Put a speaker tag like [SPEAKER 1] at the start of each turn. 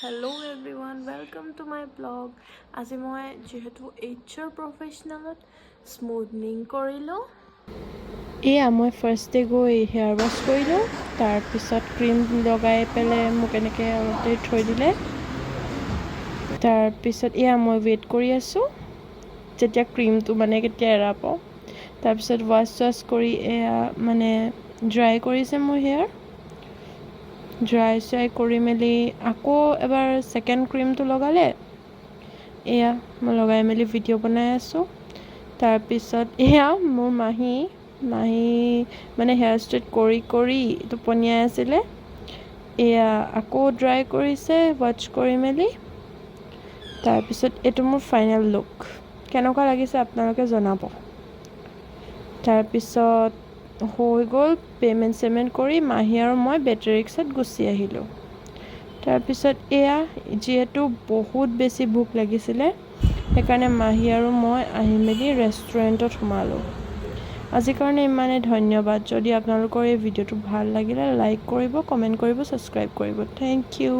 [SPEAKER 1] Hello everyone, welcome to my blog. আজি মই যেহেতু HR প্ৰফেশ্যনেলত স্মুথনিং কৰিলোঁ। এয়া মই ফাৰ্ষ্ট ডে গৈ হেয়াৰ ৱাছ কৰিলোঁ, তাৰপিছত ক্ৰীম লগাই পেলাই মোক এনেকৈ অলপ দেৰি থৈ দিলে। তাৰপিছত এয়া মই ৱেইট কৰি আছোঁ যেতিয়া ক্ৰীমটো মানে কেতিয়া এৰাব। তাৰপিছত ৱাছ কৰি এয়া মানে ড্ৰাই কৰিছে মোৰ হেয়াৰ। ড্ৰাই কৰি মেলি আকৌ এবাৰ ছেকেণ্ড ক্ৰীমটো লগালে। এয়া মই লগাই মেলি ভিডিঅ' বনাই আছোঁ। তাৰপিছত এয়া মোৰ মাহী মানে হেয়াৰ ষ্ট্ৰেইট কৰি টোপনিয়াই আছিলে। এয়া আকৌ ড্ৰাই কৰিছে ৱাছ কৰি মেলি। তাৰপিছত এইটো মোৰ ফাইনেল লুক। কেনেকুৱা লাগিছে আপোনালোকে জনাব। তাৰপিছত হৈ গ'ল পে'মেণ্ট কৰি মাহী আৰু মই বেটেৰী ৰিক্সাত গুচি আহিলোঁ। তাৰপিছত এয়া যিহেতু বহুত বেছি ভোক লাগিছিলে, সেইকাৰণে মাহী আৰু মই আহি মেলি ৰেষ্টুৰেণ্টত সোমালোঁ। আজিৰ কাৰণে ইমানেই ধন্যবাদ। যদি আপোনালোকৰ এই ভিডিঅ'টো ভাল লাগিলে লাইক কৰিব, কমেণ্ট কৰিব, ছাবস্ক্ৰাইব কৰিব। Thank U.